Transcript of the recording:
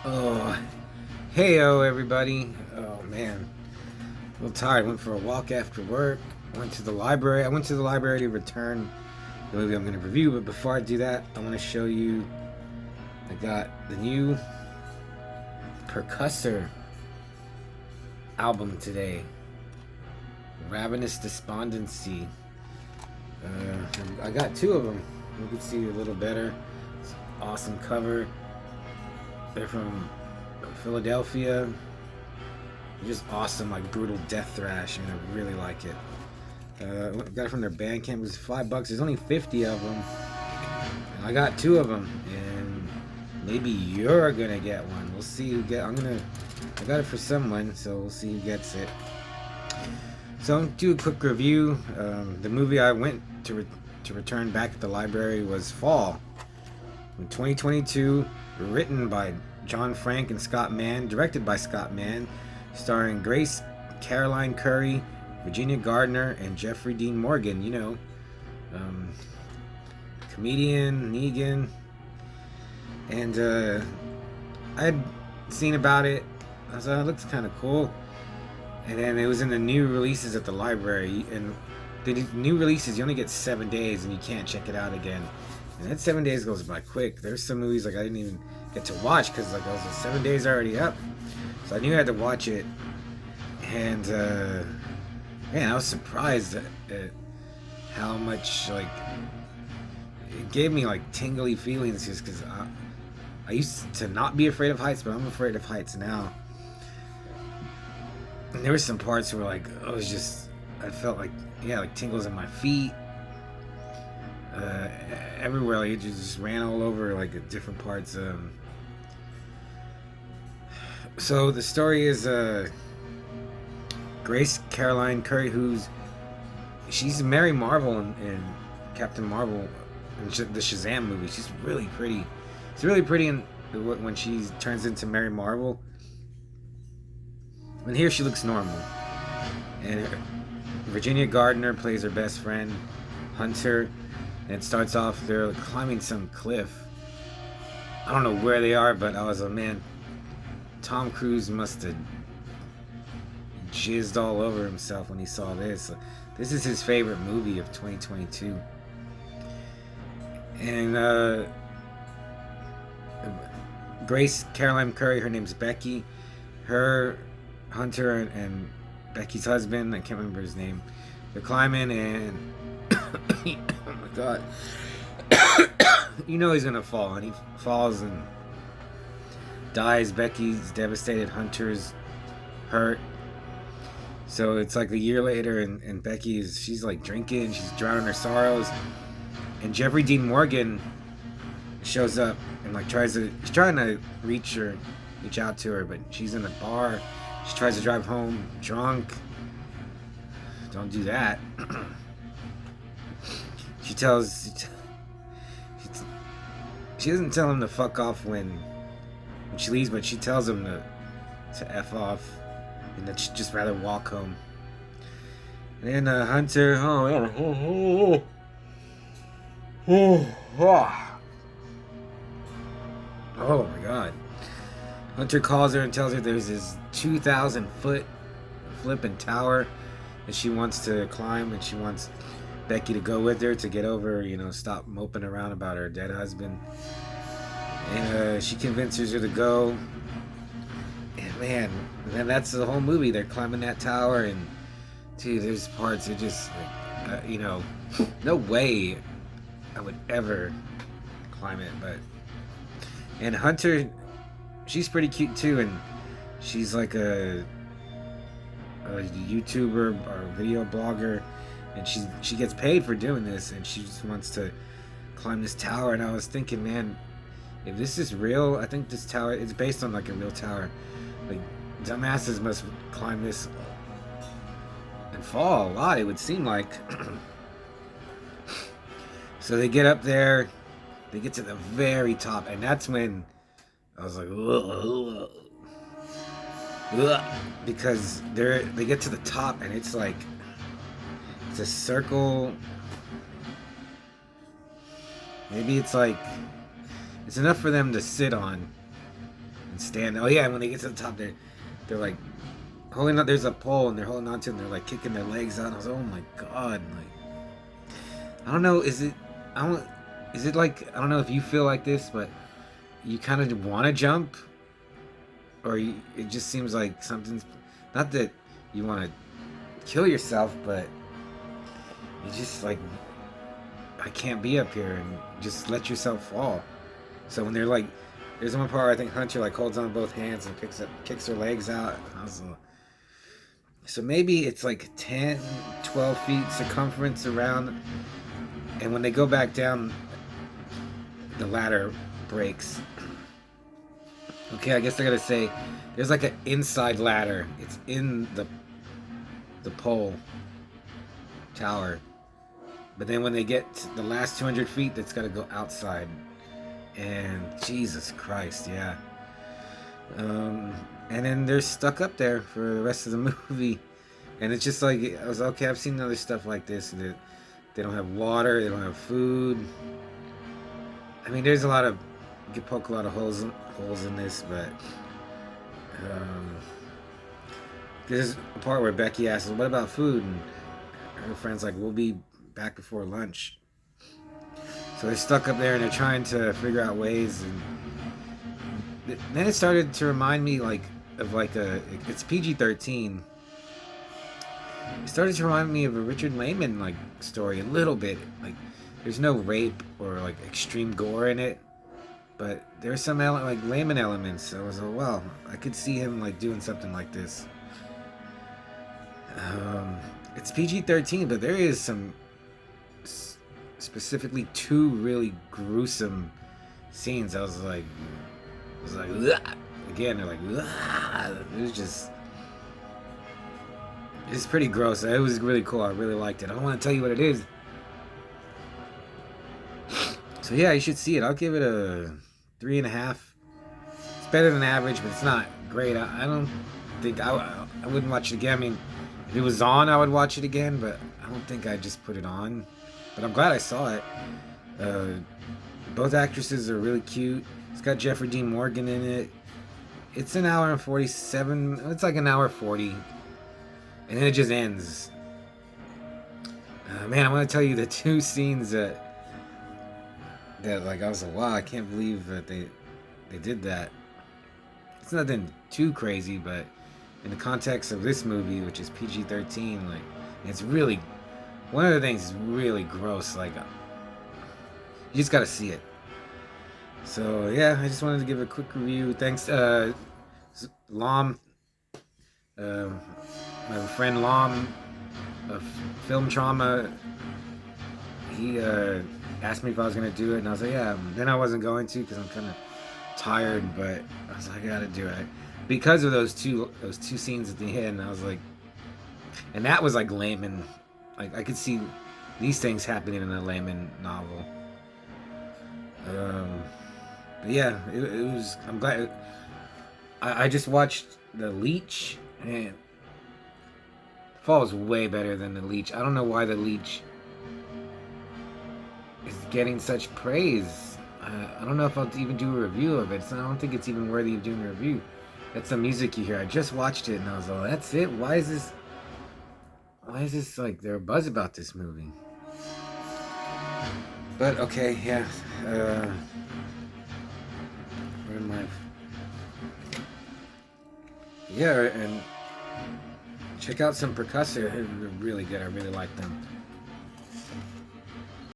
Oh, heyo, everybody. Oh, man. A little tired. Went for a walk after work. Went to the library. I went to the library to return the movie I'm going to review, but before I do that, I want to show you I got the new Percussor album today, Ravenous Despondency. I got two of them. You can see a little better. It's an awesome cover. They're from Philadelphia. Just awesome, like brutal death thrash, and I really like it. Got it from their Bandcamp. It was $5. There's only 50 of them. And I got two of them, and maybe you're gonna get one. We'll see who get. I got it for someone, so we'll see who gets it. So I'll do a quick review. The movie I went to return back at the library was Fall, in 2022, written by John Frank and Scott Mann, directed by Scott Mann, starring Grace Caroline Curry, Virginia Gardner, and Jeffrey Dean Morgan. Comedian Negan. And I had seen about it. I thought it looks kind of cool. And then it was in the new releases at the library. And the new releases, you only get 7 days, and you can't check it out again. And that 7 days goes by quick. There's some movies like I didn't even get to watch because like I was 7 days already up. So I knew I had to watch it. And man, I was surprised at how much like it gave me like tingly feelings just because I used to not be afraid of heights, but I'm afraid of heights now. And there were some parts where like I felt like like tingles in my feet. Everywhere, like it just ran all over like at different parts. So the story is Grace Caroline Curry, she's Mary Marvel in Captain Marvel in the Shazam movie. She's really pretty. She's really pretty when she turns into Mary Marvel. And here she looks normal. And Virginia Gardner plays her best friend, Hunter. And it starts off, they're climbing some cliff. I don't know where they are, but I was like, man, Tom Cruise must have jizzed all over himself when he saw this. This is his favorite movie of 2022. And Grace Caroline Curry, her name's Becky. Her, Hunter, and Becky's husband, I can't remember his name, they're climbing and oh my god. You know he's gonna fall, and he falls and dies. Becky's devastated, Hunter's hurt. So it's like a year later, and she's like drinking, she's drowning her sorrows. And Jeffrey Dean Morgan shows up and like he's trying to reach out to her, but she's in a bar. She tries to drive home drunk. Don't do that. She doesn't tell him to fuck off when she leaves, but she tells him to F off and that she'd just rather walk home. And then Hunter, oh man, oh my god. Hunter calls her and tells her there's this 2,000-foot flipping tower that she wants to climb, and she wants Becky to go with her to get over, stop moping around about her dead husband. And she convinces her to go. And man, that's the whole movie. They're climbing that tower, and dude, there's parts that just like, no way I would ever climb it. And Hunter, she's pretty cute too, and she's like a YouTuber or video blogger. And she gets paid for doing this, and she just wants to climb this tower. And I was thinking, man, if this is real, I think this tower, it's based on like a real tower. Like, dumbasses must climb this and fall a lot, it would seem like. So they get up there, they get to the very top, and that's when I was like, ugh, because they get to the top, and it's like, it's a circle. Maybe it's like, it's enough for them to sit on. and stand. Oh yeah, and when they get to the top, they're like holding on. There's a pole, and they're holding on to it, and they're like kicking their legs out. I was like, oh my god, like I don't know. I don't. Is it like I don't know if you feel like this, but you kind of want to jump, or it just seems like something's not that you want to kill yourself, but you just like I can't be up here and just let yourself fall. So when they're like, there's one part where I think Hunter like holds on both hands and kicks her legs out. I was like, so maybe it's like 10, 12 feet circumference around, and when they go back down, the ladder breaks. Okay, I guess I gotta say, there's like an inside ladder. It's in the pole tower. But then when they get to the last 200 feet, that's got to go outside. And Jesus Christ, yeah. And then they're stuck up there for the rest of the movie. And it's just like, I was okay, I've seen other stuff like this. That they don't have water, they don't have food. I mean, there's a lot of, you can poke a lot of holes in this, but there's a part where Becky asks, what about food? And her friend's like, we'll be back before lunch. So they're stuck up there and they're trying to figure out ways, and then it started to remind me it's PG-13. It started to remind me of a Richard Lehman like story a little bit. Like there's no rape or like extreme gore in it, but there's some like Lehman elements. So I was like, well, I could see him like doing something like this. It's PG-13, but there is some specifically two really gruesome scenes. I was like, ugh. Again, they're like, ugh. It's pretty gross. It was really cool. I really liked it. I don't want to tell you what it is. So yeah, you should see it. I'll give it a 3.5. It's better than average, but it's not great. I don't think I wouldn't watch it again. I mean, if it was on, I would watch it again, but I don't think I'd just put it on. But I'm glad I saw it. Both actresses are really cute. It's got Jeffrey Dean Morgan in it. It's an hour and 47. It's like an hour 40. And then it just ends. Man, I want to tell you the two scenes that like I was like, wow, I can't believe that they did that. It's nothing too crazy, but in the context of this movie, which is PG-13, like it's really, one of the things is really gross. Like you just gotta see it. So yeah, I just wanted to give a quick review. Thanks, Lom, my friend Lom of Film Trauma. He asked me if I was gonna do it, and I was like, yeah. Then I wasn't going to because I'm kind of tired, but I was like, I gotta do it because of those two scenes at the end. I was like, and that was like Lehman. Like I could see these things happening in a Lehman novel. But yeah, it was. I'm glad. I just watched The Leech, and Fall is way better than The Leech. I don't know why The Leech is getting such praise. I don't know if I'll even do a review of it. So I don't think it's even worthy of doing a review. That's the music you hear. I just watched it and I was like, that's it? Why is this like there a buzz about this movie? But okay, yeah. Where am I? Yeah, and check out some Percussor. They're really good. I really like them.